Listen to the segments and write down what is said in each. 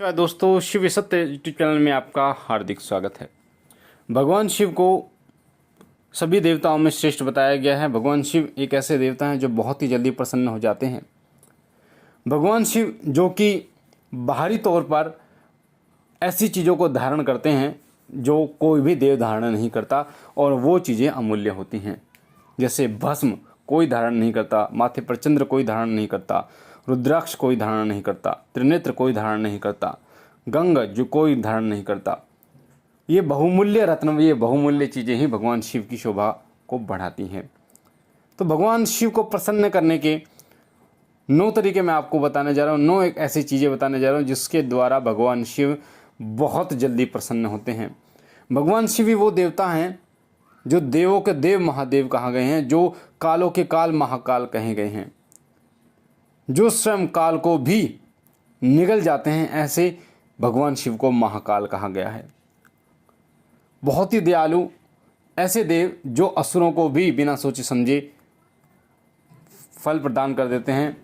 नमस्कार दोस्तों, शिव सत्य यूट्यूब चैनल में आपका हार्दिक स्वागत है। भगवान शिव को सभी देवताओं में श्रेष्ठ बताया गया है। भगवान शिव एक ऐसे देवता हैं जो बहुत ही जल्दी प्रसन्न हो जाते हैं। भगवान शिव जो कि बाहरी तौर पर ऐसी चीज़ों को धारण करते हैं जो कोई भी देव धारण नहीं करता, और वो चीज़ें अमूल्य होती हैं। जैसे भस्म कोई धारण नहीं करता, माथे पर चंद्र कोई धारण नहीं करता, रुद्राक्ष कोई धारण नहीं करता, त्रिनेत्र कोई धारण नहीं करता, गंग जो कोई धारण नहीं करता। ये बहुमूल्य रत्न, ये बहुमूल्य चीज़ें ही भगवान शिव की शोभा को बढ़ाती हैं। तो भगवान शिव को प्रसन्न करने के 9 तरीके मैं आपको बताने जा रहा हूँ। 9 एक ऐसी चीज़ें बताने जा रहा हूँ जिसके द्वारा भगवान शिव बहुत जल्दी प्रसन्न होते हैं। भगवान शिव ही वो देवता हैं जो देवों के देव महादेव कहा गए हैं, जो कालों के काल महाकाल कहे गए हैं, जो स्वयं काल को भी निगल जाते हैं। ऐसे भगवान शिव को महाकाल कहा गया है। बहुत ही दयालु ऐसे देव जो असुरों को भी बिना सोचे समझे फल प्रदान कर देते हैं,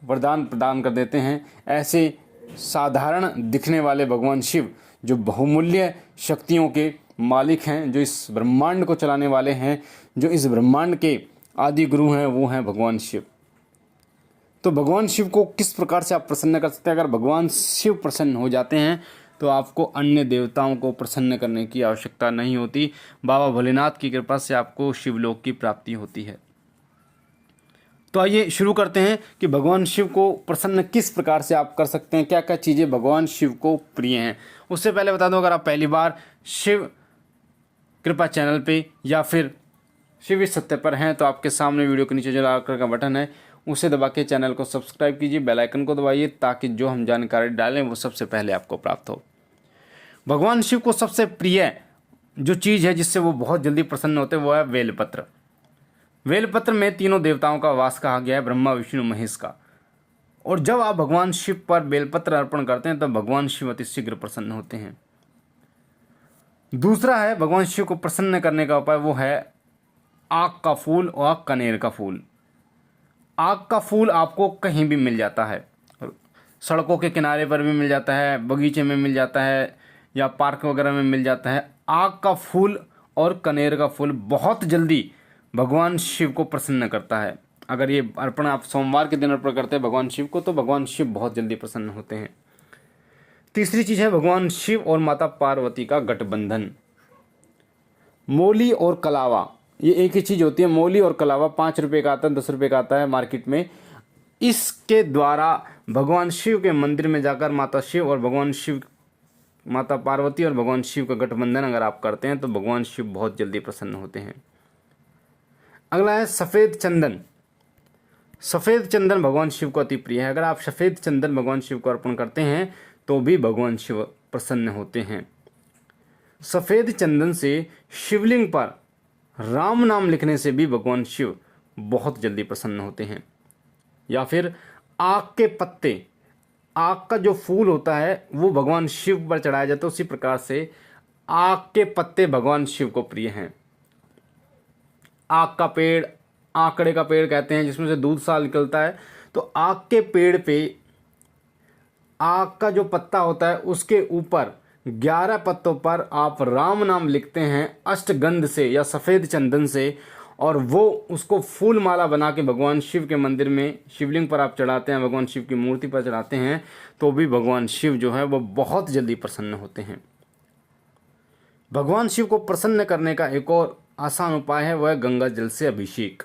वरदान प्रदान कर देते हैं। ऐसे साधारण दिखने वाले भगवान शिव जो बहुमूल्य शक्तियों के मालिक हैं, जो इस ब्रह्मांड को चलाने वाले हैं, जो इस ब्रह्मांड के आदि गुरु हैं, वो हैं भगवान शिव। तो भगवान शिव को किस प्रकार से आप प्रसन्न कर सकते हैं? अगर भगवान शिव प्रसन्न हो जाते हैं तो आपको अन्य देवताओं को प्रसन्न करने की आवश्यकता नहीं होती। बाबा भोलेनाथ की कृपा से आपको शिवलोक की प्राप्ति होती है। तो आइए शुरू करते हैं कि भगवान शिव को प्रसन्न किस प्रकार से आप कर सकते हैं, क्या क्या चीज़ें भगवान शिव को प्रिय हैं। उससे पहले बता दूं, अगर आप पहली बार शिव कृपा चैनल पे या फिर शिव सत्य पर हैं तो आपके सामने वीडियो के नीचे जो लाल कलर का बटन है उसे दबा के चैनल को सब्सक्राइब कीजिए, बेल आइकन को दबाइए ताकि जो हम जानकारी डालें वो सबसे पहले आपको प्राप्त हो। भगवान शिव को सबसे प्रिय जो चीज़ है जिससे वो बहुत जल्दी प्रसन्न होते हैं वो है बेलपत्र। बेलपत्र में तीनों देवताओं का वास कहा गया है, ब्रह्मा विष्णु महेश का। और जब आप भगवान शिव पर बेलपत्र अर्पण करते हैं तब भगवान शिव अति शीघ्र प्रसन्न होते हैं। दूसरा है भगवान शिव को प्रसन्न करने का उपाय, वो है आक का फूल और कनेर का फूल। आक का फूल आपको कहीं भी मिल जाता है, सड़कों के किनारे पर भी मिल जाता है, बगीचे में मिल जाता है या पार्क वगैरह में मिल जाता है। आक का फूल और कनेर का फूल बहुत जल्दी भगवान शिव को प्रसन्न करता है। अगर ये अर्पण आप सोमवार के दिन अर्पण करते हैं भगवान शिव को तो भगवान शिव बहुत जल्दी प्रसन्न होते हैं। तीसरी चीज़ है भगवान शिव और माता पार्वती का गठबंधन। मोली और कलावा ये एक ही चीज़ होती है। मोली और कलावा 5 रुपये का आता है, 10 रुपये का आता है मार्केट में। इसके द्वारा भगवान शिव के मंदिर में जाकर माता शिव और भगवान शिव, माता पार्वती और भगवान शिव का गठबंधन अगर आप करते हैं तो भगवान शिव बहुत जल्दी प्रसन्न होते हैं। अगला है सफ़ेद चंदन। सफ़ेद चंदन भगवान शिव को अति प्रिय है। अगर आप सफ़ेद चंदन भगवान शिव को अर्पण करते हैं तो भी भगवान शिव प्रसन्न होते हैं। सफ़ेद चंदन से शिवलिंग पर राम नाम लिखने से भी भगवान शिव बहुत जल्दी प्रसन्न होते हैं। या फिर आक के पत्ते, आक का जो फूल होता है वो भगवान शिव पर चढ़ाया जाता है, उसी प्रकार से आक के पत्ते भगवान शिव को प्रिय हैं। आक का पेड़, आकड़े का पेड़ कहते हैं, जिसमें से दूध सा निकलता है। तो आक के पेड़ पे आक का जो पत्ता होता है उसके ऊपर 11 पत्तों पर आप राम नाम लिखते हैं अष्टगंध से या सफ़ेद चंदन से, और वो उसको फूल माला बना के भगवान शिव के मंदिर में शिवलिंग पर आप चढ़ाते हैं, भगवान शिव की मूर्ति पर चढ़ाते हैं, तो भी भगवान शिव जो है वो बहुत जल्दी प्रसन्न होते हैं। भगवान शिव को प्रसन्न करने का एक और आसान उपाय है, वह गंगा जल से अभिषेक।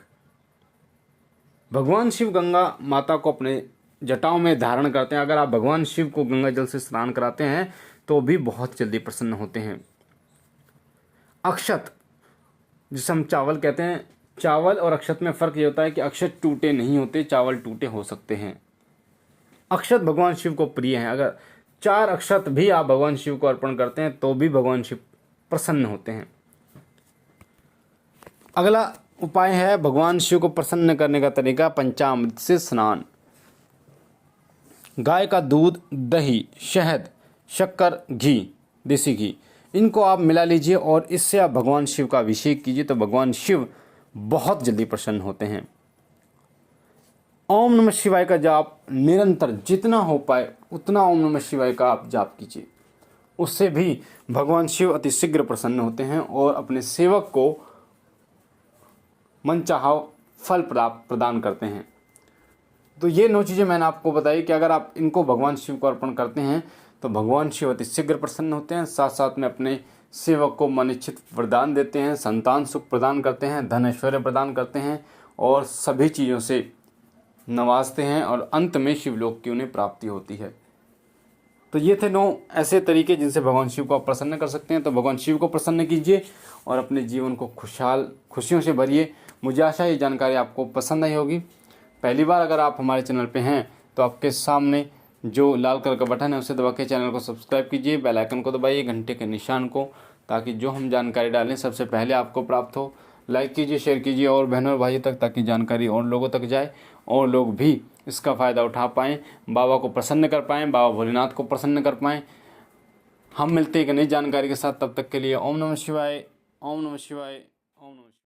भगवान शिव गंगा माता को अपने जटाओं में धारण करते हैं। अगर आप भगवान शिव को गंगा जल से स्नान कराते हैं तो भी बहुत जल्दी प्रसन्न होते हैं। अक्षत, जिसे हम चावल कहते हैं, चावल और अक्षत में फ़र्क ये होता है कि अक्षत टूटे नहीं होते, चावल टूटे हो सकते हैं। अक्षत भगवान शिव को प्रिय हैं। अगर 4 अक्षत भी आप भगवान शिव को अर्पण करते हैं तो भी भगवान शिव प्रसन्न होते हैं। अगला उपाय है भगवान शिव को प्रसन्न करने का तरीका, पंचामृत से स्नान। गाय का दूध, दही, शहद, शक्कर, घी, देसी घी, इनको आप मिला लीजिए और इससे आप भगवान शिव का अभिषेक कीजिए तो भगवान शिव बहुत जल्दी प्रसन्न होते हैं। ओम नमः शिवाय का जाप निरंतर जितना हो पाए उतना ओम नमः शिवाय का आप जाप कीजिए। उससे भी भगवान शिव अति शीघ्र प्रसन्न होते हैं और अपने सेवक को मनचाहा फल प्रदान करते हैं। तो ये 9 चीज़ें मैंने आपको बताई कि अगर आप इनको भगवान शिव को अर्पण करते हैं तो भगवान शिव अति शीघ्र प्रसन्न होते हैं, साथ साथ में अपने सेवक को मनिच्छित वरदान देते हैं, संतान सुख प्रदान करते हैं, धन ऐश्वर्य प्रदान करते हैं और सभी चीज़ों से नवाजते हैं और अंत में शिवलोक की उन्हें प्राप्ति होती है। तो ये थे 9 ऐसे तरीके जिनसे भगवान शिव को आप प्रसन्न कर सकते हैं। तो भगवान शिव को प्रसन्न कीजिए और अपने जीवन को खुशियों से भरिए। मुझे आशा है ये जानकारी आपको पसंद आई होगी। पहली बार अगर आप हमारे चैनल पे हैं तो आपके सामने जो लाल कलर का बटन है उसे दबा के चैनल को सब्सक्राइब कीजिए, बेल आइकन को दबाइए, घंटे के निशान को, ताकि जो हम जानकारी डालें सबसे पहले आपको प्राप्त हो। लाइक कीजिए, शेयर कीजिए और बहनों और भाइयों तक, ताकि जानकारी और लोगों तक जाए और लोग भी इसका फ़ायदा उठा पाएँ, बाबा को प्रसन्न कर पाएँ, बाबा भोलेनाथ को प्रसन्न कर पाएँ। हम मिलते हैं एक नई जानकारी के साथ, तब तक के लिए ओम नमः शिवाय, ओम नमः शिवाय, ओम नमः शिवाय।